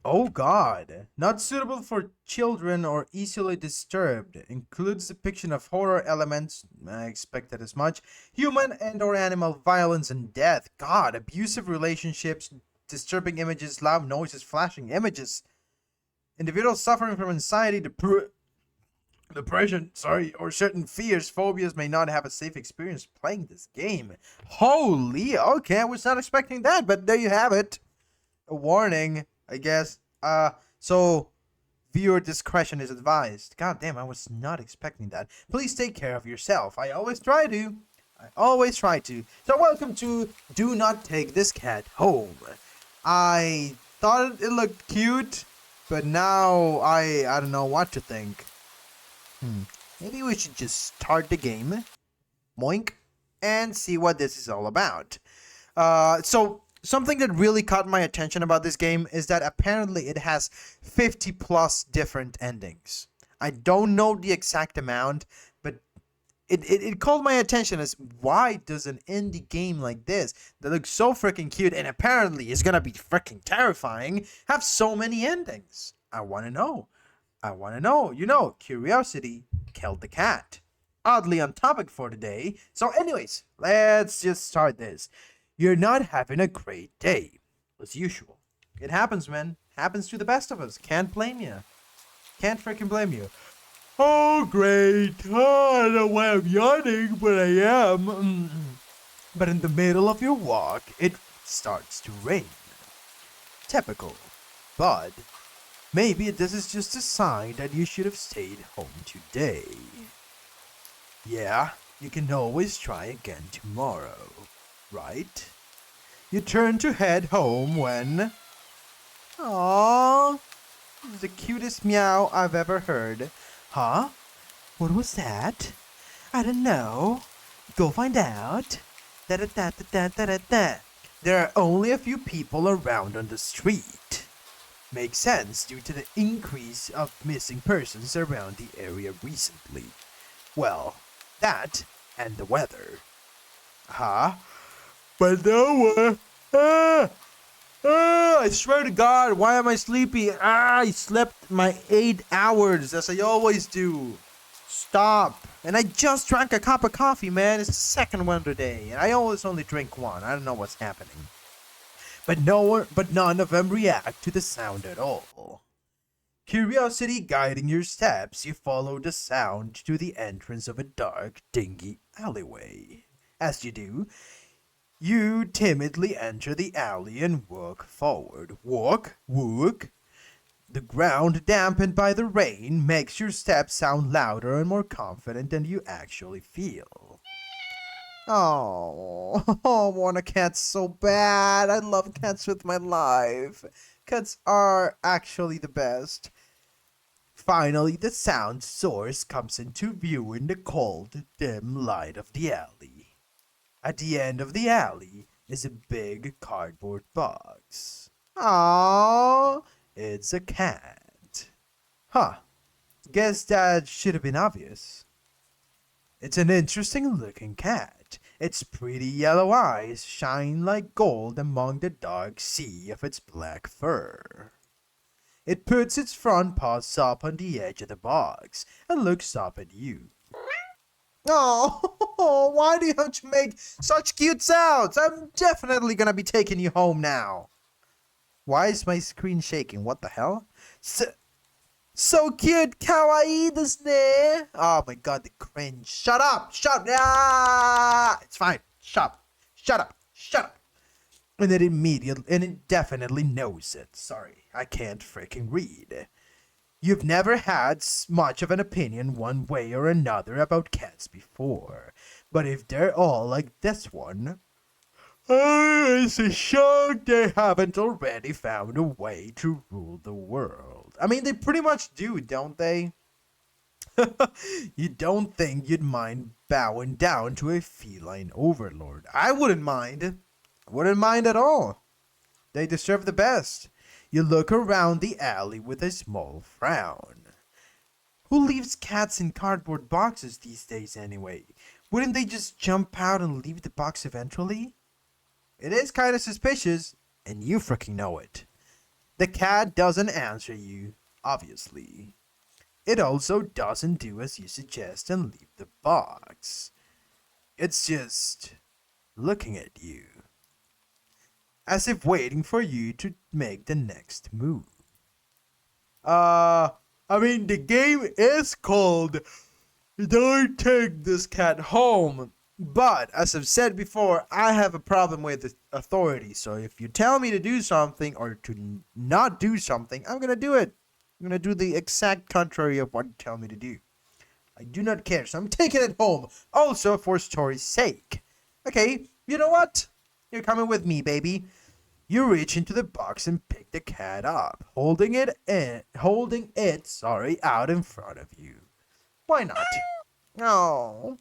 Oh god. Not suitable for children or easily disturbed. Includes depiction of horror elements, I expected as much, human and or animal violence and death. God, abusive relationships, disturbing images, loud noises, flashing images. Individuals suffering from anxiety, depression, or certain fears, phobias may not have a safe experience playing this game. Holy, okay, I was not expecting that, but there you have it. A warning, I guess. So viewer discretion is advised. God damn, I was not expecting that. Please take care of yourself. I always try to. So welcome to Do Not Take This Cat Home. I thought it looked cute, but now I don't know what to think. Maybe we should just start the game, moink, and see what this is all about. So something that really caught my attention about this game is that apparently it has 50 plus different endings. I don't know the exact amount, but it called my attention as why does an indie game like this that looks so freaking cute and apparently is gonna be freaking terrifying have so many endings? I wanna know. You know, curiosity killed the cat. Oddly on topic for today. So anyways, let's just start this. You're not having a great day, as usual. It happens, man. Happens to the best of us. Can't blame you. Can't freaking blame you. Oh, great. Oh, I don't know why I'm yawning, but I am. But in the middle of your walk, it starts to rain. Typical. But maybe this is just a sign that you should have stayed home today. Yeah, you can always try again tomorrow, right? You turn to head home when... Aww, this is the cutest meow I've ever heard. Huh? What was that? I don't know. Go find out. Da-da-da-da-da-da-da. There are only a few people around on the street. Makes sense due to the increase of missing persons around the area recently. Well, that and the weather. Huh? But no one. I swear to God, why am I sleepy? I slept my 8 hours as I always do. Stop. And I just drank a cup of coffee, man. It's the second one today, and I always only drink one. I don't know what's happening. But none of them react to the sound at all. Curiosity guiding your steps, you follow the sound to the entrance of a dark, dingy alleyway. As you do, you timidly enter the alley and walk forward. Walk. The ground, dampened by the rain, makes your steps sound louder and more confident than you actually feel. Oh, I want a cat so bad. I love cats with my life. Cats are actually the best. Finally, the sound source comes into view in the cold, dim light of the alley. At the end of the alley is a big cardboard box. Aww, it's a cat. Huh, guess that should have been obvious. It's an interesting looking cat. Its pretty yellow eyes shine like gold among the dark sea of its black fur. It puts its front paws up on the edge of the box and looks up at you. Oh, why do you have to make such cute sounds? I'm definitely gonna be taking you home now. Why is my screen shaking? What the hell? So cute, kawaii desu ne. Oh my god, the cringe. Shut up! Ah! It's fine. Shut up. And it definitely knows it. Sorry, I can't freaking read. You've never had much of an opinion one way or another about cats before. But if they're all like this one, it's a shock they haven't already found a way to rule the world. I mean, they pretty much do, don't they? You don't think you'd mind bowing down to a feline overlord? I wouldn't mind. I wouldn't mind at all. They deserve the best. You look around the alley with a small frown. Who leaves cats in cardboard boxes these days anyway? Wouldn't they just jump out and leave the box eventually? It is kind of suspicious, and you freaking know it. The cat doesn't answer you, obviously. It also doesn't do as you suggest and leave the box. It's just looking at you, as if waiting for you to make the next move. I mean, the game is called Don't Take This Cat Home. But, as I've said before, I have a problem with authority. So if you tell me to do something or to not do something, I'm gonna do it. I'm gonna do the exact contrary of what you tell me to do. I do not care, so I'm taking it home. Also, for story's sake. Okay, you know what? You're coming with me, baby. You reach into the box and pick the cat up, holding it out in front of you. Why not? Oh,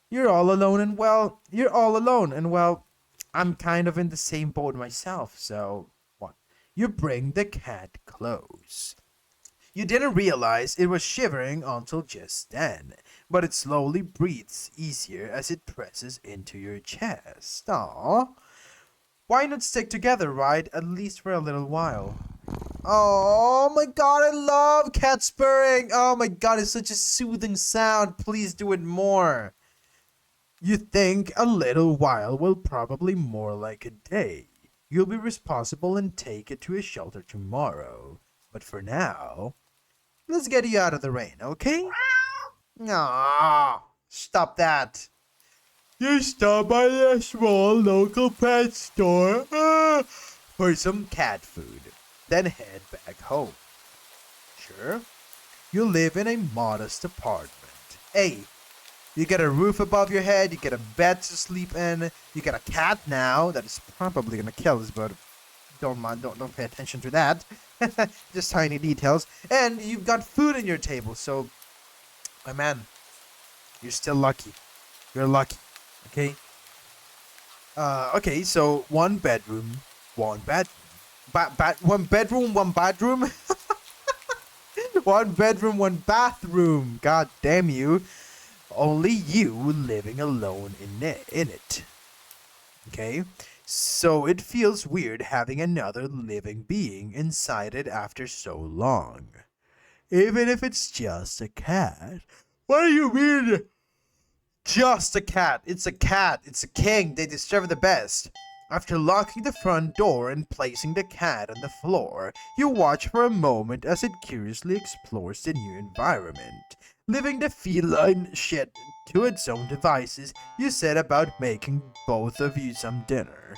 you're all alone and well, I'm kind of in the same boat myself, so what? You bring the cat close. You didn't realize it was shivering until just then, but it slowly breathes easier as it presses into your chest. Aww. Why not stick together, right? At least for a little while. Oh my god, I love cat spurring. Oh my god, it's such a soothing sound. Please do it more. You think a little while will probably more like a day. You'll be responsible and take it to a shelter tomorrow. But for now, let's get you out of the rain, okay? Aww, stop that. You stop by a small local pet store for some cat food, then head back home. Sure, you live in a modest apartment. Hey, you get a roof above your head, you get a bed to sleep in, you get a cat now that is probably gonna kill us, but don't pay attention to that. Just tiny details. And you've got food in your table, so my man, you're still lucky. You're lucky. Okay. Okay. So one bedroom, one bathroom. One bedroom, one bathroom. One bedroom, one bathroom. God damn you! Only you living alone in it. Okay. So it feels weird having another living being inside it after so long, even if it's just a cat. What do you mean? Just a cat. It's a cat. It's a king. They deserve the best. After locking the front door and placing the cat on the floor, you watch for a moment as it curiously explores the new environment. Leaving the feline shit to its own devices, you set about making both of you some dinner.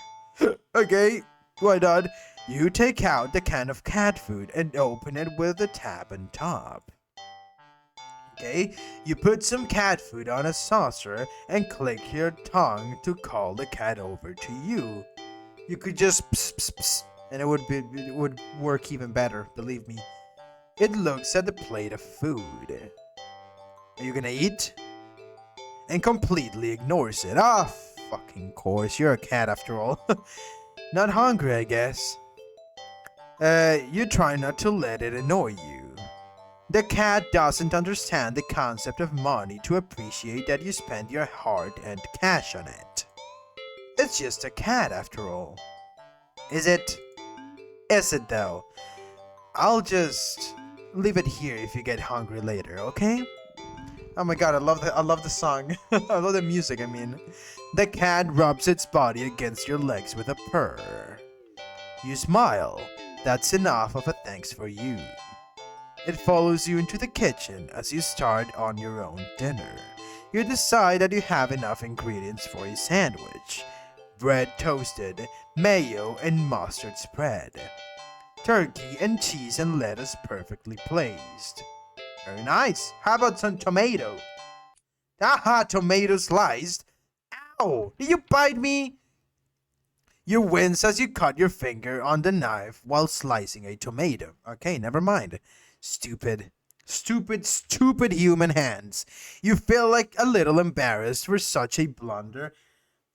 Okay, why not? You take out the can of cat food and open it with the tab on top. Okay, you put some cat food on a saucer and click your tongue to call the cat over to you. You could just pss, pss, pss, and it would work even better, believe me. It looks at the plate of food. Are you gonna eat? And completely ignores it. Ah, fucking course, you're a cat after all. Not hungry, I guess. You try not to let it annoy you. The cat doesn't understand the concept of money to appreciate that you spend your heart-earned cash on it. It's just a cat after all. Is it? Is it though? I'll just leave it here if you get hungry later, okay? Oh my god, I love the song. I love the music, I mean. The cat rubs its body against your legs with a purr. You smile. That's enough of a thanks for you. It follows you into the kitchen as you start on your own dinner. You decide that you have enough ingredients for a sandwich. Bread toasted, mayo and mustard spread. Turkey and cheese and lettuce perfectly placed. Very nice. How about some tomato? Aha, tomato sliced. Ow! Did you bite me? You wince as you cut your finger on the knife while slicing a tomato. Okay, never mind. Stupid human hands. You feel like a little embarrassed for such a blunder.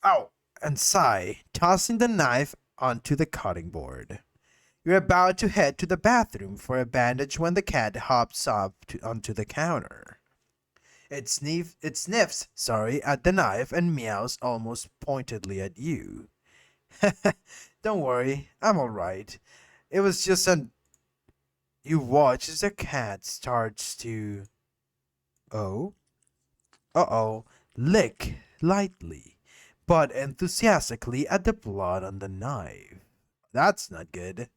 Ow! And sigh, tossing the knife onto the cutting board. You're about to head to the bathroom for a bandage when the cat hops up onto the counter. It sniffs at the knife and meows almost pointedly at you. Don't worry, I'm alright. It was just an. You watch as the cat starts to. Oh? Uh oh. Lick lightly, but enthusiastically at the blood on the knife. That's not good.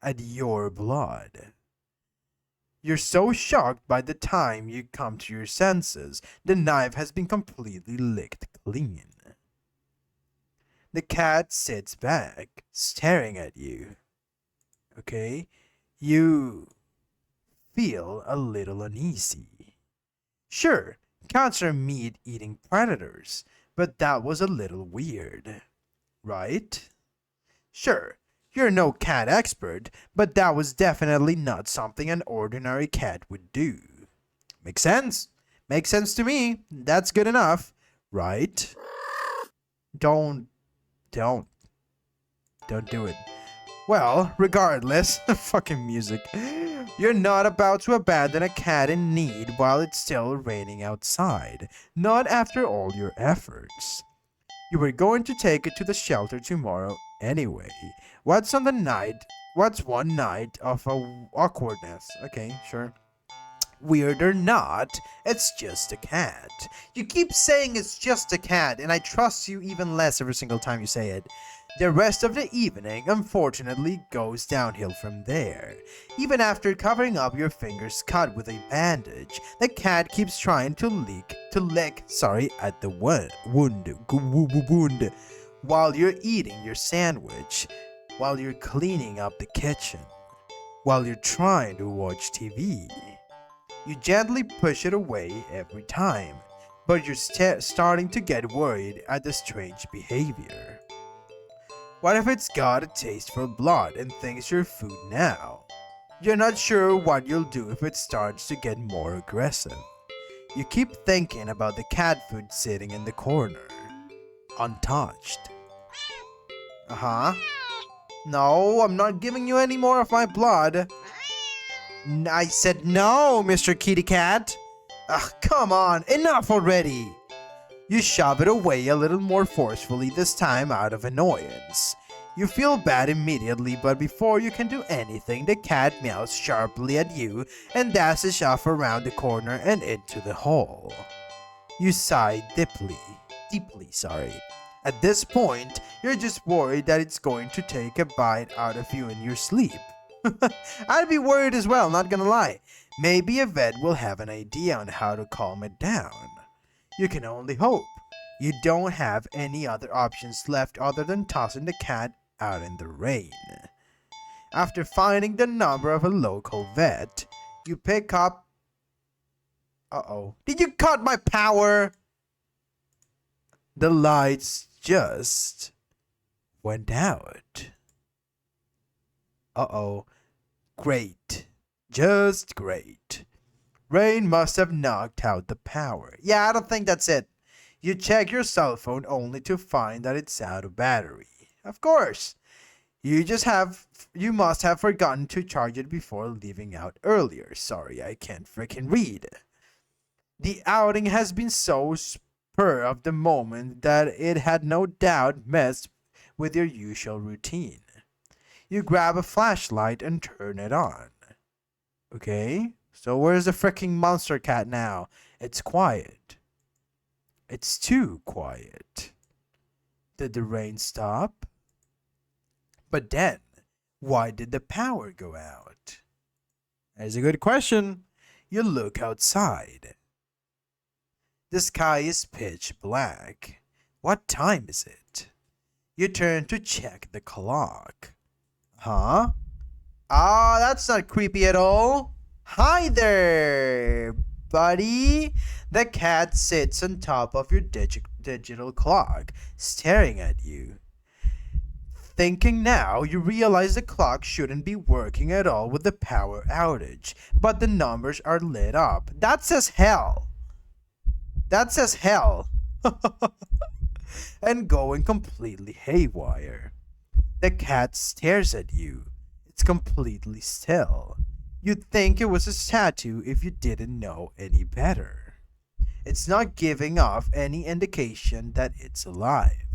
At your blood. You're so shocked by the time you come to your senses, the knife has been completely licked clean. The cat sits back, staring at you. Okay? You feel a little uneasy. Sure, cats are meat eating predators, but that was a little weird. Right? Sure, you're no cat expert, but that was definitely not something an ordinary cat would do. Makes sense? Makes sense to me. That's good enough, right? Don't, don't, don't do it. Well, regardless, fucking music. You're not about to abandon a cat in need while it's still raining outside. Not after all your efforts. You were going to take it to the shelter tomorrow anyway. What's one night of awkwardness? Okay, sure. Weird or not, it's just a cat. You keep saying it's just a cat, and I trust you even less every single time you say it. The rest of the evening, unfortunately, goes downhill from there. Even after covering up your fingers cut with a bandage, the cat keeps trying to lick at the wound, while you're eating your sandwich, while you're cleaning up the kitchen, while you're trying to watch TV. You gently push it away every time, but you're starting to get worried at the strange behavior. What if it's got a taste for blood and thinks you're food now? You're not sure what you'll do if it starts to get more aggressive. You keep thinking about the cat food sitting in the corner, untouched. Uh-huh. No, I'm not giving you any more of my blood. I said no, Mr. Kitty Cat. Ugh, come on, enough already. You shove it away a little more forcefully this time out of annoyance. You feel bad immediately, but before you can do anything, the cat meows sharply at you and dashes off around the corner and into the hole. You sigh deeply. At this point, you're just worried that it's going to take a bite out of you in your sleep. I'd be worried as well, not gonna lie. Maybe a vet will have an idea on how to calm it down. You can only hope. You don't have any other options left other than tossing the cat out in the rain. After finding the number of a local vet, you pick up... Uh-oh. Did you cut my power? The lights just went out. Uh-oh. Great. Just great. Rain must have knocked out the power. Yeah, I don't think that's it. You check your cell phone only to find that it's out of battery. Of course. You must have forgotten to charge it before leaving out earlier. Sorry, I can't freaking read. The outing has been so spur of the moment that it had no doubt messed with your usual routine. You grab a flashlight and turn it on. Okay? So where's the freaking monster cat now? It's quiet. It's too quiet. Did the rain stop? But then, why did the power go out? That's a good question. You look outside. The sky is pitch black. What time is it? You turn to check the clock. Huh? Ah, that's not creepy at all. Hi there, buddy. The cat sits on top of your digital clock, staring at you. Thinking now, you realize the clock shouldn't be working at all with the power outage, but the numbers are lit up. That says hell. That says hell. And going completely haywire. The cat stares at you. It's completely still. You'd think it was a statue if you didn't know any better. It's not giving off any indication that it's alive.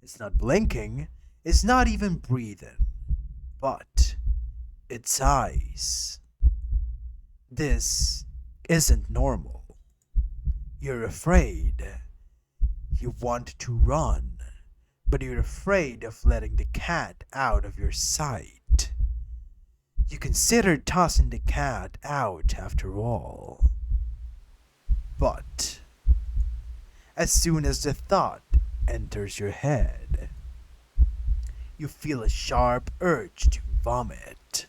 It's not blinking. It's not even breathing. But its eyes. This isn't normal. You're afraid. You want to run, but you're afraid of letting the cat out of your sight. You consider tossing the cat out after all. But as soon as the thought enters your head, you feel a sharp urge to vomit.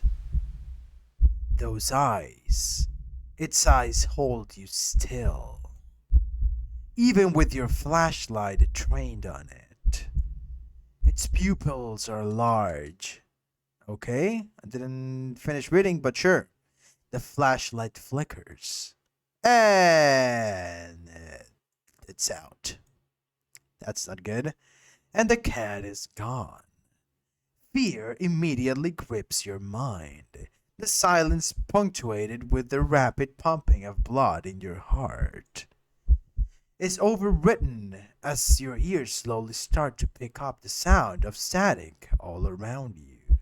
Those eyes, its eyes hold you still, even with your flashlight trained on it. Its pupils are large. Okay, I didn't finish reading, but sure. The flashlight flickers. And it's out. That's not good. And the cat is gone. Fear immediately grips your mind. The silence punctuated with the rapid pumping of blood in your heart is overwritten as your ears slowly start to pick up the sound of static all around you.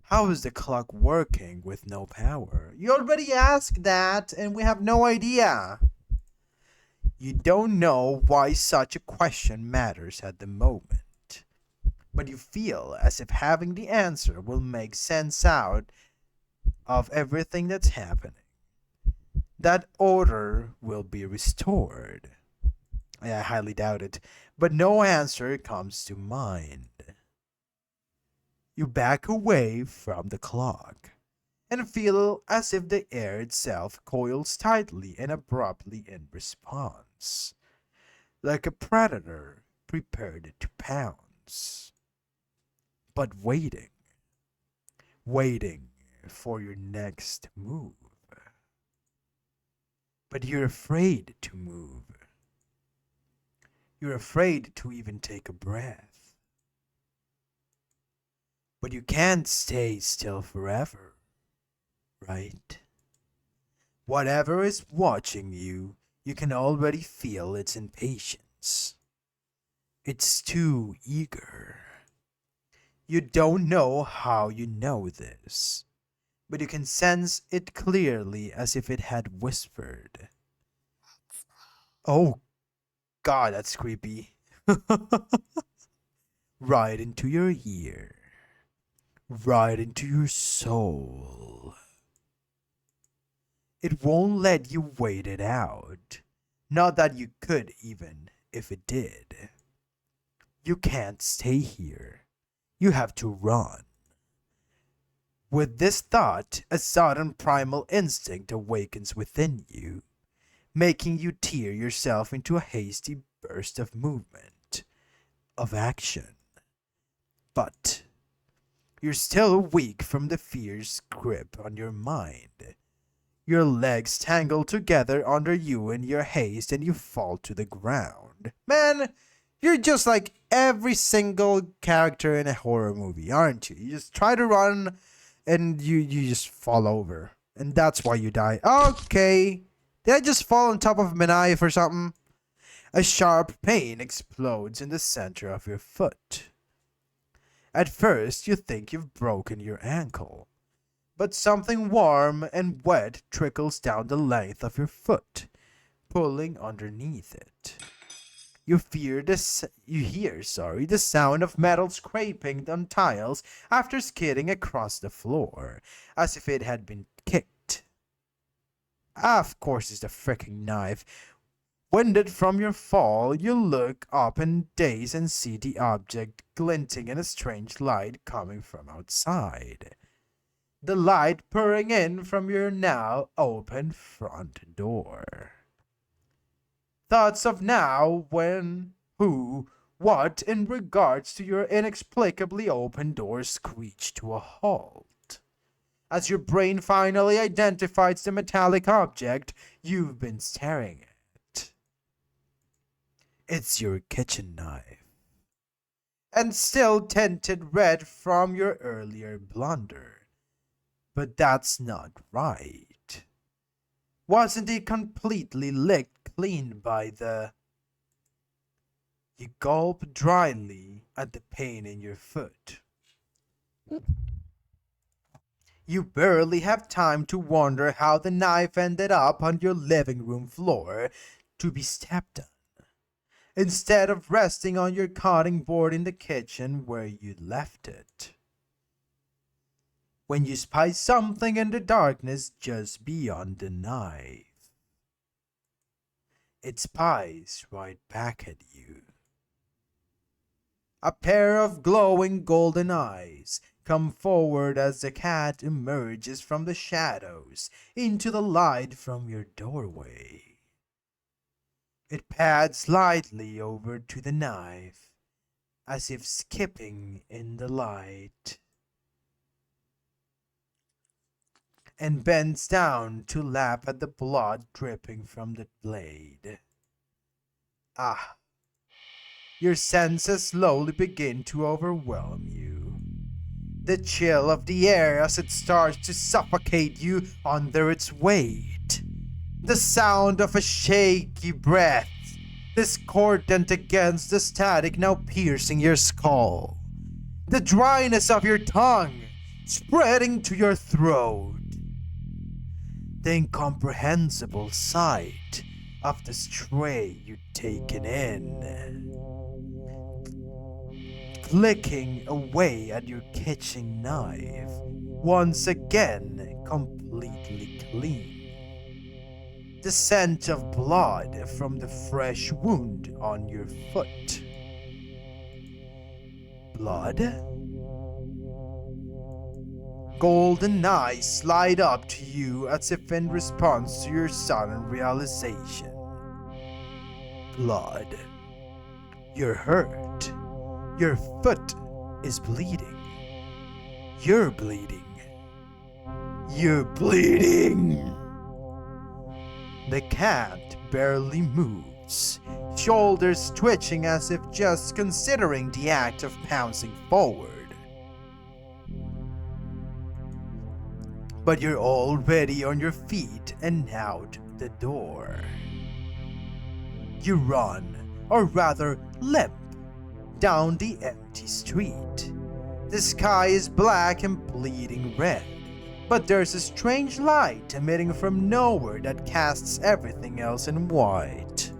How is the clock working with no power? You already asked that, and we have no idea. You don't know why such a question matters at the moment, but you feel as if having the answer will make sense out of everything that's happening. That order will be restored. I highly doubt it, but no answer comes to mind. You back away from the clock and feel as if the air itself coils tightly and abruptly in response, like a predator prepared to pounce. But waiting for your next move. But you're afraid to move. You're afraid to even take a breath. But you can't stay still forever, right? Whatever is watching you, you can already feel its impatience. It's too eager. You don't know how you know this, but you can sense it clearly as if it had whispered. Oh God, that's creepy. Right into your ear. Right into your soul. It won't let you wait it out. Not that you could even if it did. You can't stay here. You have to run. With this thought, a sudden primal instinct awakens within you, making you tear yourself into a hasty burst of movement, of action. But you're still weak from the fierce grip on your mind. Your legs tangle together under you in your haste and you fall to the ground. Man, you're just like every single character in a horror movie, aren't you? You just try to run and you just fall over. And that's why you die. Okay. Did I just fall on top of a knife or something? A sharp pain explodes in the center of your foot. At first, you think you've broken your ankle, but something warm and wet trickles down the length of your foot, pulling underneath it. You hear the sound of metal scraping on tiles after skidding across the floor, as if it had been kicked. Of course, it's the freaking knife. Winded from your fall, you look up in daze and see the object glinting in a strange light coming from outside. The light pouring in from your now open front door. Thoughts of now, when, who, what in regards to your inexplicably open door screech to a halt. As your brain finally identifies the metallic object you've been staring at. It's your kitchen knife. And still tinted red from your earlier blunder. But that's not right. Wasn't it completely licked clean by the... You gulp dryly at the pain in your foot. You barely have time to wonder how the knife ended up on your living room floor to be stepped on, instead of resting on your cutting board in the kitchen where you left it. When you spy something in the darkness just beyond the knife, it spies right back at you. A pair of glowing golden eyes come forward as the cat emerges from the shadows into the light from your doorway. It pads lightly over to the knife, as if skipping in the light, and bends down to lap at the blood dripping from the blade. Ah, your senses slowly begin to overwhelm you. The chill of the air as it starts to suffocate you under its weight. The sound of a shaky breath, discordant against the static now piercing your skull. The dryness of your tongue spreading to your throat. The incomprehensible sight of the stray you've taken in. Clicking away at your kitchen knife, once again completely clean. The scent of blood from the fresh wound on your foot. Blood? Golden eyes slide up to you as if in response to your sudden realization. Blood. You're hurt. Your foot is bleeding. You're bleeding. You're bleeding. The cat barely moves, shoulders twitching as if just considering the act of pouncing forward. But you're already on your feet and out the door. You run, or rather limp, down the empty street. The sky is black and bleeding red, but there's a strange light emitting from nowhere that casts everything else in white.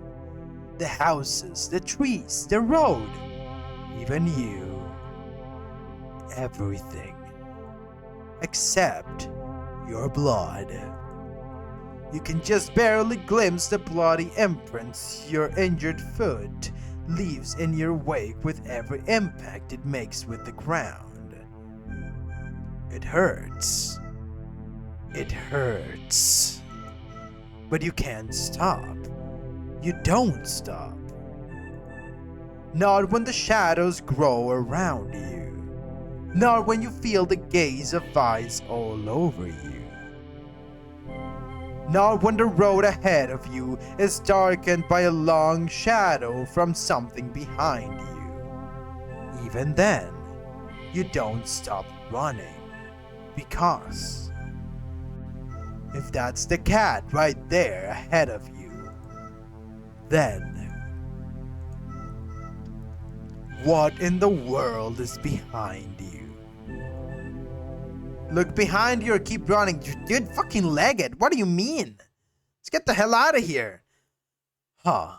The houses, the trees, the road, even you. Everything. Except your blood. You can just barely glimpse the bloody imprints your injured foot leaves in your wake with every impact it makes with the ground. It hurts. It hurts. But you can't stop. You don't stop. Not when the shadows grow around you. Not when you feel the gaze of eyes all over you. Not when the road ahead of you is darkened by a long shadow from something behind you. Even then, you don't stop running. Because if that's the cat right there ahead of you, then what in the world is behind you? Look behind you or keep running. Dude, fucking leg it. What do you mean? Let's get the hell out of here. Huh.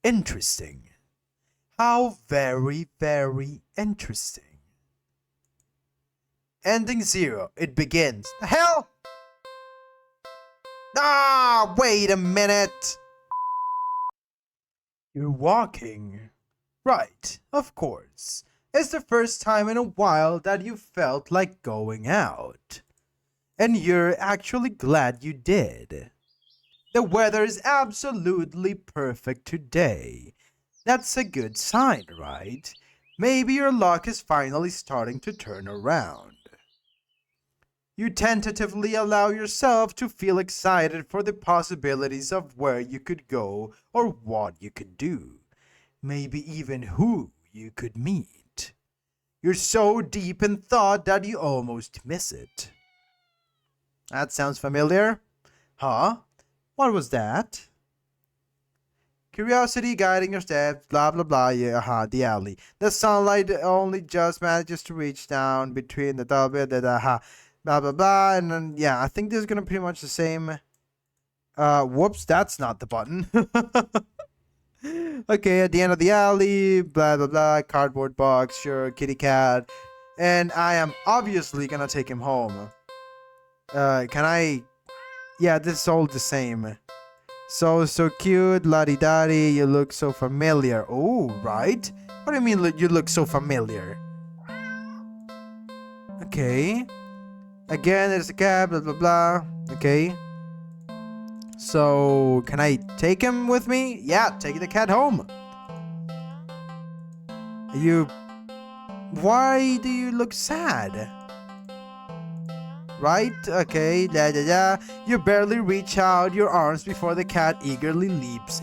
Interesting. How very, very interesting. Ending 0. It begins. The hell? Ah, wait a minute. You're walking. Right, of course. It's the first time in a while that you felt like going out. And you're actually glad you did. The weather is absolutely perfect today. That's a good sign, right? Maybe your luck is finally starting to turn around. You tentatively allow yourself to feel excited for the possibilities of where you could go or what you could do. Maybe even who you could meet. You're so deep in thought that you almost miss it. That sounds familiar? Huh? What was that? Curiosity guiding your steps, blah blah blah, yeah, the alley. The sunlight only just manages to reach down between the double, blah blah blah, and then yeah, I think this is gonna pretty much the same. Whoops, that's not the button. Okay, at the end of the alley, blah blah blah, cardboard box, sure, kitty cat, and I am obviously gonna take him home. Can I? Yeah, this is all the same. So cute, la-di-da-di, you look so familiar. Oh, right? What do you mean you look so familiar? Okay. Again, there's a cat, blah, blah, blah. Okay. So, can I take him with me? Yeah, take the cat home. Why do you look sad? Right? Okay, da da da. You barely reach out your arms before the cat eagerly leaps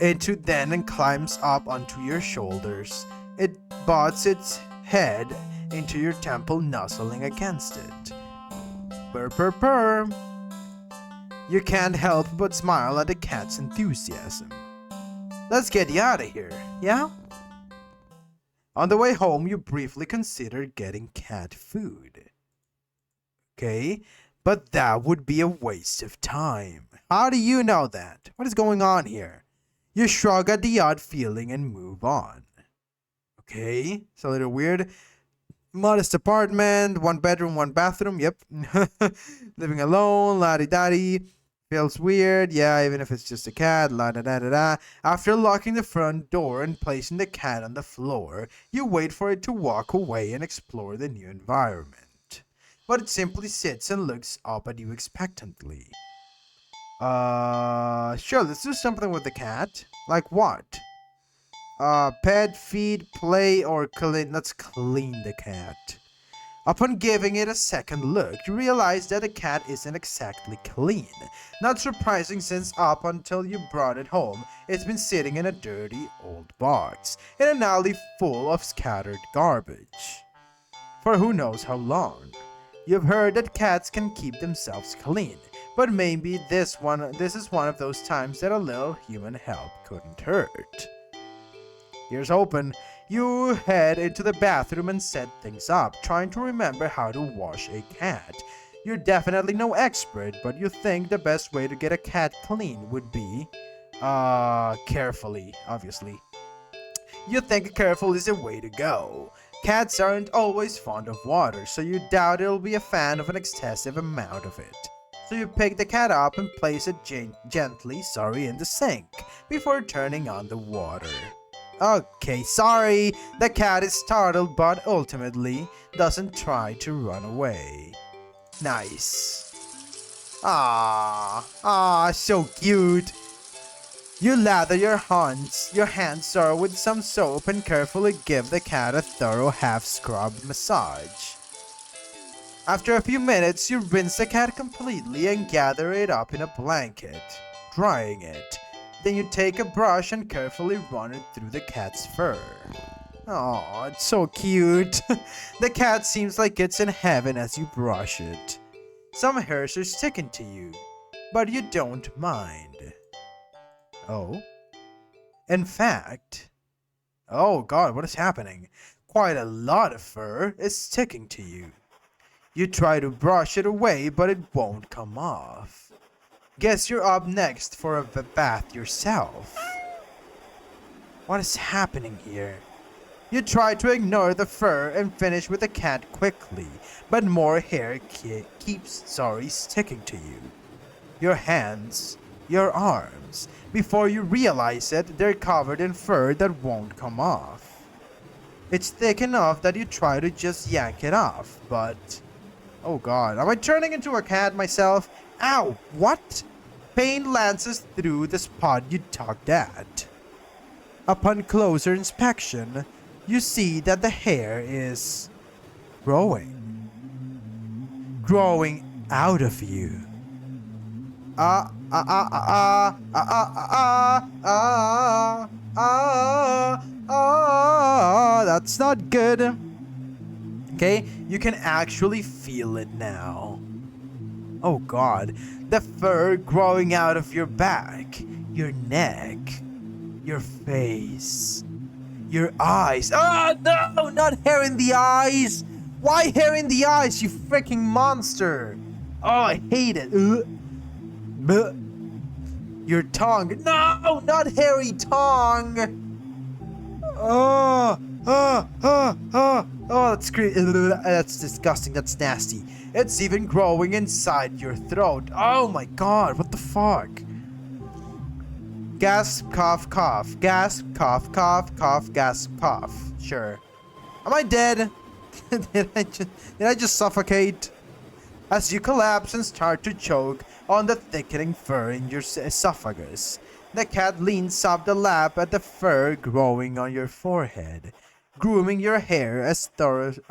into them and climbs up onto your shoulders. It butts its head into your temple, nuzzling against it. Purr purr purr. You can't help but smile at the cat's enthusiasm. Let's get you out of here, yeah? On the way home, you briefly consider getting cat food. Okay, but that would be a waste of time. How do you know that? What is going on here? You shrug at the odd feeling and move on. Okay, it's a little weird. Modest apartment, 1 bedroom, 1 bathroom, yep. Living alone, la-di-da-di. Feels weird, yeah, even if it's just a cat, la-da-da-da-da. After locking the front door and placing the cat on the floor, you wait for it to walk away and explore the new environment. But it simply sits and looks up at you expectantly. Sure, let's do something with the cat. Like what? Pet, feed, play, or clean. Let's clean the cat. Upon giving it a second look, you realize that the cat isn't exactly clean. Not surprising, since up until you brought it home, it's been sitting in a dirty old box, in an alley full of scattered garbage. For who knows how long. You've heard that cats can keep themselves clean, but maybe this is one of those times that a little human help couldn't hurt. Here's hoping. You head into the bathroom and set things up, trying to remember how to wash a cat. You're definitely no expert, but you think the best way to get a cat clean would be, carefully, obviously. You think careful is the way to go. Cats aren't always fond of water, so you doubt it'll be a fan of an excessive amount of it. So you pick the cat up and place it gently, in the sink, before turning on the water. Okay, sorry, the cat is startled, but ultimately doesn't try to run away. Nice. So cute. You lather your hands with some soap and carefully give the cat a thorough half-scrub massage. After a few minutes, you rinse the cat completely and gather it up in a blanket, drying it. Then you take a brush and carefully run it through the cat's fur. Oh, it's so cute. The cat seems like it's in heaven as you brush it. Some hairs are sticking to you, but you don't mind. Oh? In fact... Oh god, what is happening? Quite a lot of fur is sticking to you. You try to brush it away, but it won't come off. Guess you're up next for a bath yourself. What is happening here? You try to ignore the fur and finish with the cat quickly, but more hair keeps sticking to you. Your hands, your arms. Before you realize it, they're covered in fur that won't come off. It's thick enough that you try to just yank it off, but... Oh god, am I turning into a cat myself? Ow, what? Pain lances through the spot you tugged at. Upon closer inspection, you see that the hair is... growing out of you. That's not good. Okay, you can actually feel it now. Oh god, the fur growing out of your back, your neck, your face, your eyes. Oh no, not hair in the eyes. Why hair in the eyes, you freaking monster? Oh, I hate it. Bleh. Your tongue. No, not hairy tongue. Oh, that's that's disgusting. That's nasty. It's even growing inside your throat. Oh my god, what the fuck? Gasp, cough, cough. Gasp, cough, cough, cough, gasp, cough. Sure. Am I dead? did I just suffocate? As you collapse and start to choke on the thickening fur in your esophagus, the cat leans up the lap at the fur growing on your forehead, grooming your hair as thoroughly,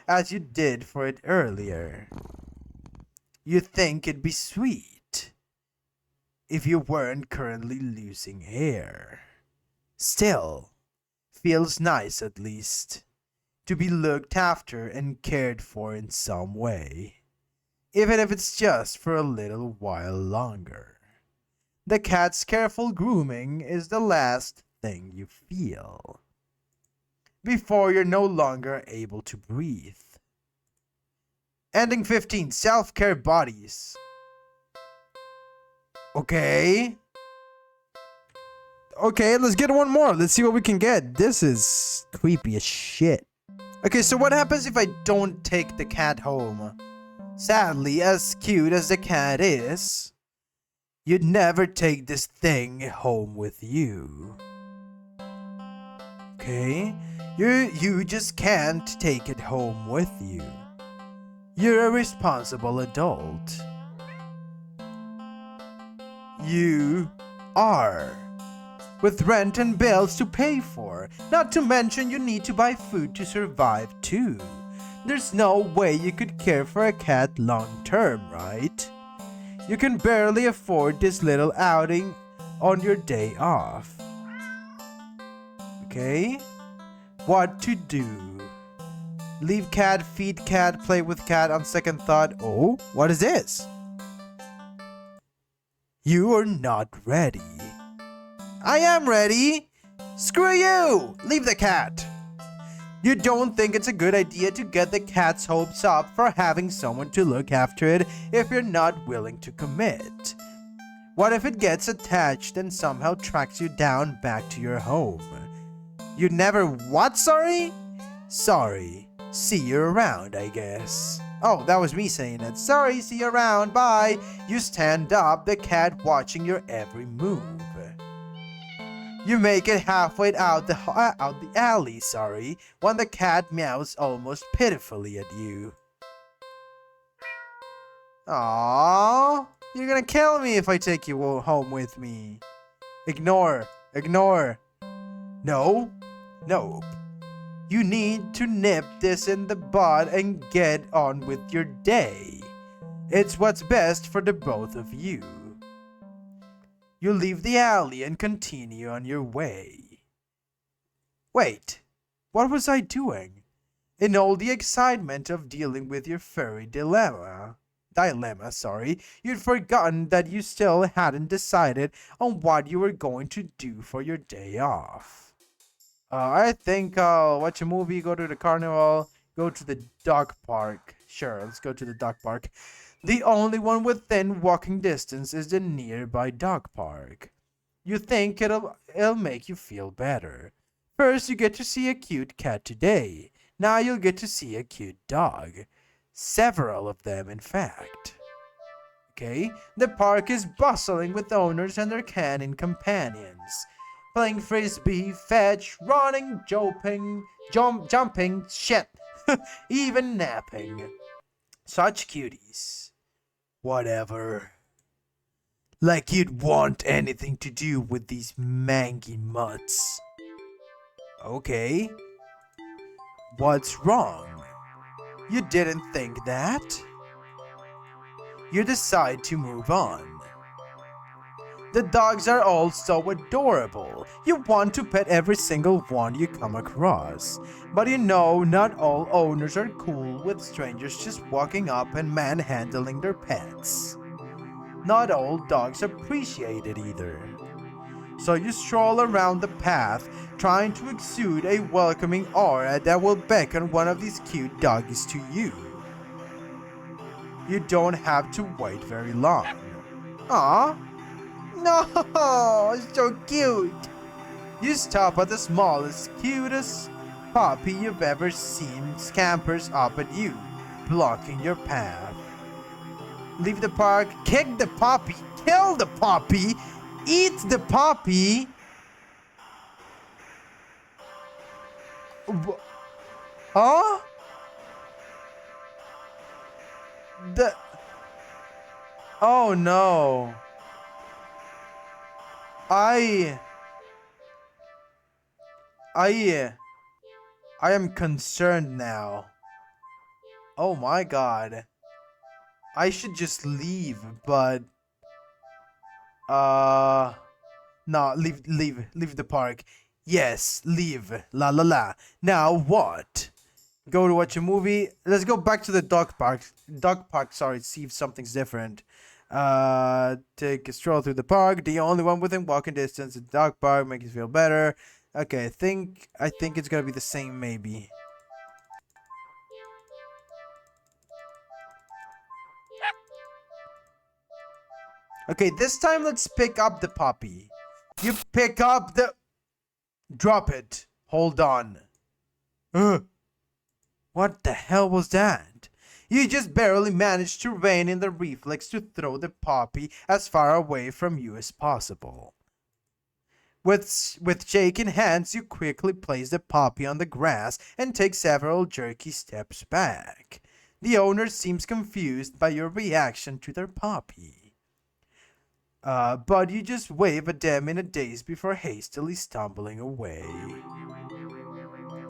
as you did for it earlier. You think it'd be sweet if you weren't currently losing hair. Still, feels nice at least to be looked after and cared for in some way, even if it's just for a little while longer. The cat's careful grooming is the last thing you feel before you're no longer able to breathe. Ending 15, self-care bodies. Okay, let's get one more. Let's see what we can get. This is creepy as shit. Okay, so what happens if I don't take the cat home? Sadly, as cute as the cat is, you'd never take this thing home with you. Okay? You just can't take it home with you. You're a responsible adult. You are. With rent and bills to pay for. Not to mention you need to buy food to survive too. There's no way you could care for a cat long term, right? You can barely afford this little outing on your day off. Okay? What to do? Leave cat, feed cat, play with cat on second thought. Oh, what is this? You are not ready. I am ready. Screw you! Leave the cat. You don't think it's a good idea to get the cat's hopes up for having someone to look after it if you're not willing to commit. What if it gets attached and somehow tracks you down back to your home? You never what, sorry? Sorry. See you around, I guess. Oh, that was me saying it. Sorry, see you around, bye. You stand up, the cat watching your every move. You make it halfway out the alley, when the cat meows almost pitifully at you. Aww, you're gonna kill me if I take you home with me. Ignore. No. You need to nip this in the bud and get on with your day. It's what's best for the both of you. You leave the alley and continue on your way. Wait, what was I doing? In all the excitement of dealing with your furry dilemma, you'd forgotten that you still hadn't decided on what you were going to do for your day off. I think I'll watch a movie, go to the carnival, go to the dog park. Sure, let's go to the dog park. The only one within walking distance is the nearby dog park. You think it'll make you feel better. First, you get to see a cute cat today. Now you'll get to see a cute dog. Several of them, in fact. Okay, the park is bustling with owners and their canine companions. Playing frisbee, fetch, running, jumping, shit, even napping. Such cuties. Whatever. Like you'd want anything to do with these mangy mutts. Okay. What's wrong? You didn't think that? You decide to move on. The dogs are all so adorable. You want to pet every single one you come across. But you know not all owners are cool with strangers just walking up and manhandling their pets. Not all dogs appreciate it either. So you stroll around the path, trying to exude a welcoming aura that will beckon one of these cute doggies to you. You don't have to wait very long. Aw, no, so cute. You stop at the smallest, cutest puppy you've ever seen scampers up at you, blocking your path. Leave the park, kick the puppy, kill the puppy, eat the puppy. Huh? Oh no. I am concerned now. Oh my god. I should just leave, but no, leave the park. Yes, leave. La la la. Now what? Go to watch a movie. Let's go back to the dog park. Sorry, see if something's different. Take a stroll through the park. The only one within walking distance. The dog park make you feel better. Okay, I think it's gonna be the same maybe. Okay, this time let's pick up the puppy. You pick up the... Drop it. Hold on. What the hell was that? You just barely managed to rein in the reflex to throw the puppy as far away from you as possible. With shaking hands, you quickly place the puppy on the grass and take several jerky steps back. The owner seems confused by your reaction to their puppy. But you just wave at them in a daze before hastily stumbling away.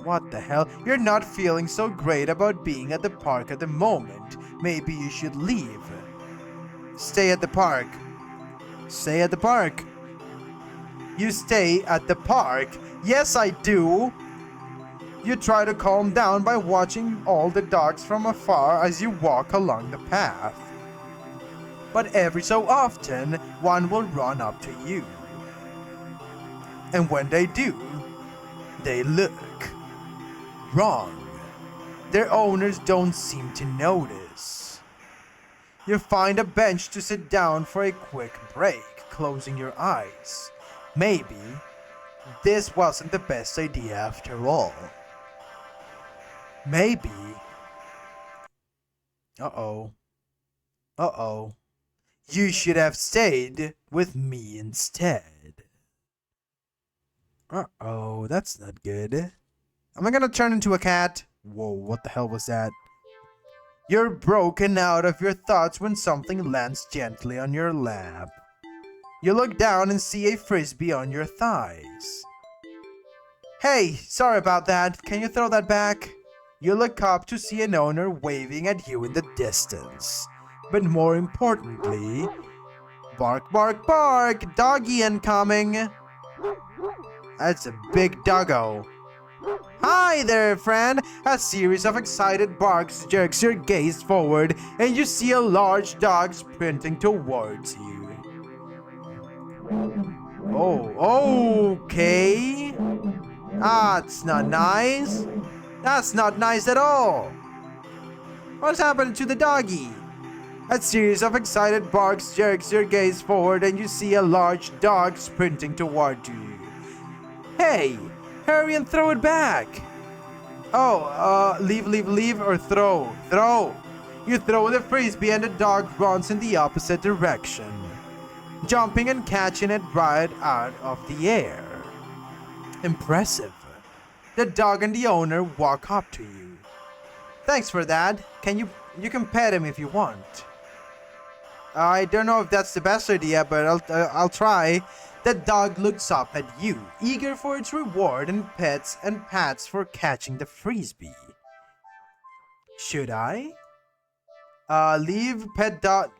What the hell? You're not feeling so great about being at the park at the moment. Maybe you should leave. Stay at the park. Stay at the park. You stay at the park. Yes, I do. You try to calm down by watching all the dogs from afar as you walk along the path. But every so often, one will run up to you. And when they do, they look wrong. Their owners don't seem to notice. You find a bench to sit down for a quick break, closing your eyes. Maybe this wasn't the best idea after all. Maybe... Uh-oh. You should have stayed with me instead. Uh-oh, that's not good. Am I gonna turn into a cat? Whoa, what the hell was that? You're broken out of your thoughts when something lands gently on your lap. You look down and see a frisbee on your thighs. Hey, sorry about that. Can you throw that back? You look up to see an owner waving at you in the distance. But more importantly, bark, bark, bark, doggy incoming. That's a big doggo. Hi there, friend. A series of excited barks jerks your gaze forward, and you see a large dog sprinting towards you. Oh, okay. That's not nice. That's not nice at all. What's happened to the doggy? A series of excited barks jerks your gaze forward, and you see a large dog sprinting toward you. Hey, hurry and throw it back. Oh, leave, or throw. Throw. You throw the frisbee and the dog runs in the opposite direction, jumping and catching it right out of the air. Impressive. The dog and the owner walk up to you. Thanks for that. You can pet him if you want. I don't know if that's the best idea, but I'll try. The dog looks up at you, eager for its reward and pats for catching the frisbee. Should I? Leave pet the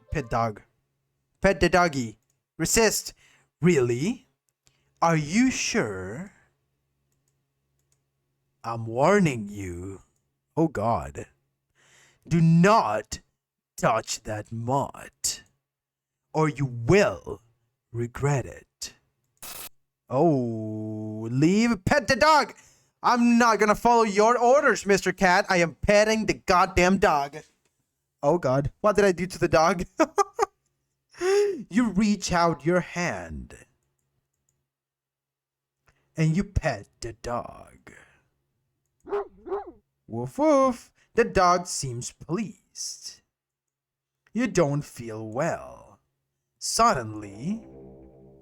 doggy. Resist. Really? Are you sure? I'm warning you. Oh God. Do not touch that mutt, or you will regret it. Oh, leave. Pet the dog. I'm not gonna follow your orders, Mr. Cat. I am petting the goddamn dog. Oh God, what did I do to the dog? You reach out your hand and you pet the dog. Woof woof. The dog seems pleased. You don't feel well. Suddenly,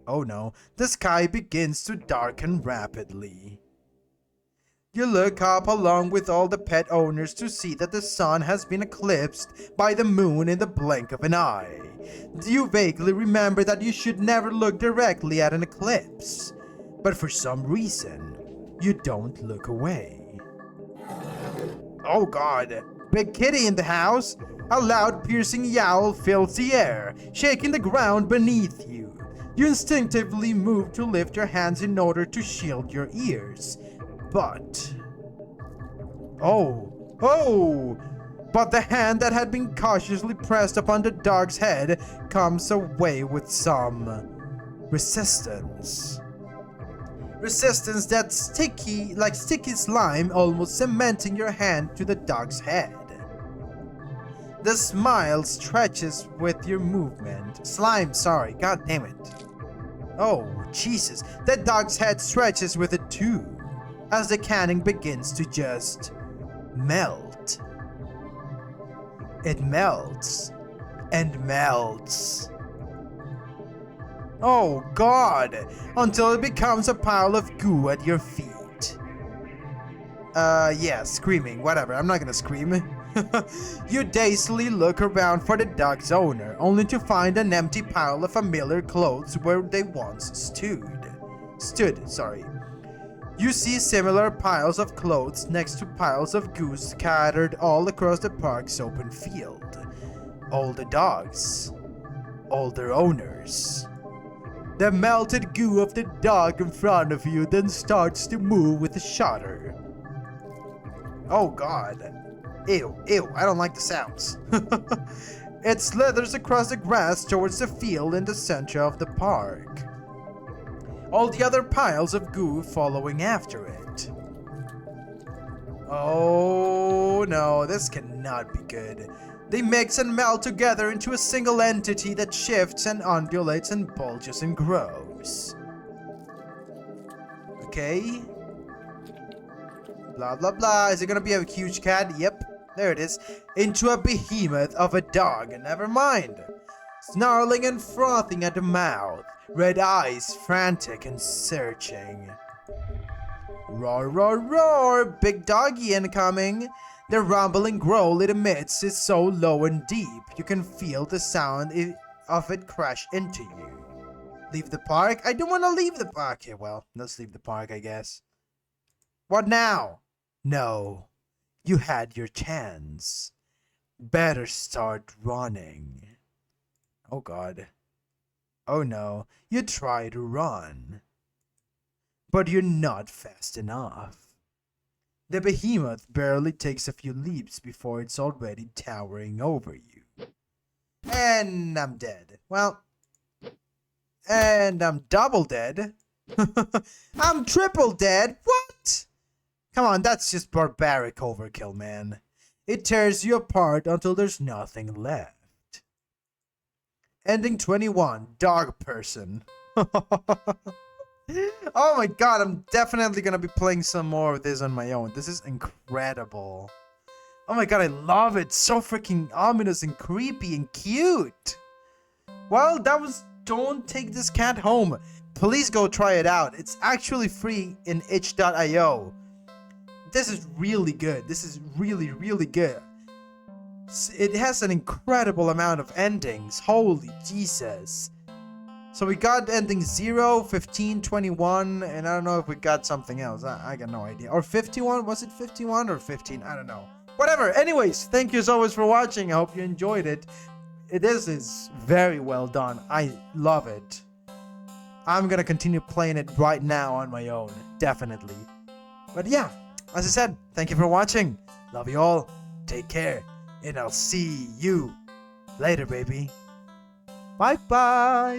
oh no, the sky begins to darken rapidly. You look up along with all the pet owners to see that the sun has been eclipsed by the moon in the blink of an eye. You vaguely remember that you should never look directly at an eclipse, but for some reason, you don't look away. Oh God, Big Kitty in the house! A loud piercing yowl fills the air, shaking the ground beneath you. You instinctively move to lift your hands in order to shield your ears. But but the hand that had been cautiously pressed upon the dog's head comes away with some resistance. Resistance that's sticky, like sticky slime, almost cementing your hand to the dog's head. The smile stretches with your movement. Slime, sorry, god damn it. Oh, Jesus, the dog's head stretches with it too, as the canning begins to just melt. It melts and melts. Oh God, until it becomes a pile of goo at your feet. Yeah, screaming, whatever, I'm not gonna scream. You dazedly look around for the dog's owner, only to find an empty pile of familiar clothes where they once stood, sorry. You see similar piles of clothes next to piles of goo scattered all across the park's open field. All the dogs, all their owners. The melted goo of the dog in front of you then starts to move with a shudder. Oh God. Ew, I don't like the sounds. It slithers across the grass towards the field in the center of the park. All the other piles of goo following after it. Oh no, this cannot be good. They mix and melt together into a single entity that shifts and undulates and bulges and grows. Okay. Blah blah blah. Is it gonna be a huge cat? Yep. There it is. Into a behemoth of a dog. Never mind. Snarling and frothing at the mouth. Red eyes frantic and searching. Roar, roar, roar. Big doggy incoming. The rumbling growl it emits is so low and deep, you can feel the sound of it crash into you. Leave the park? I don't want to leave the park. Okay, well, let's leave the park, I guess. What now? No. You had your chance. Better start running. Oh God. Oh no, you try to run. But you're not fast enough. The behemoth barely takes a few leaps before it's already towering over you. And I'm dead. Well, and I'm double dead. I'm triple dead. What? Come on, that's just barbaric overkill, man. It tears you apart until there's nothing left. Ending 21, dog person. Oh my God, I'm definitely gonna be playing some more of this on my own. This is incredible. Oh my God, I love it. So freaking ominous and creepy and cute. Well, that was Don't Take This Cat Home. Please go try it out. It's actually free in itch.io. This is really good. This is really, really good. It has an incredible amount of endings. Holy Jesus. So we got ending 0, 15, 21, and I don't know if we got something else. I got no idea. Or 51? Was it 51 or 15? I don't know. Whatever. Anyways, thank you so much for watching. I hope you enjoyed it. This is very well done. I love it. I'm gonna continue playing it right now on my own. Definitely. But yeah, as I said, thank you for watching. Love you all. Take care. And I'll see you later, baby. Bye-bye.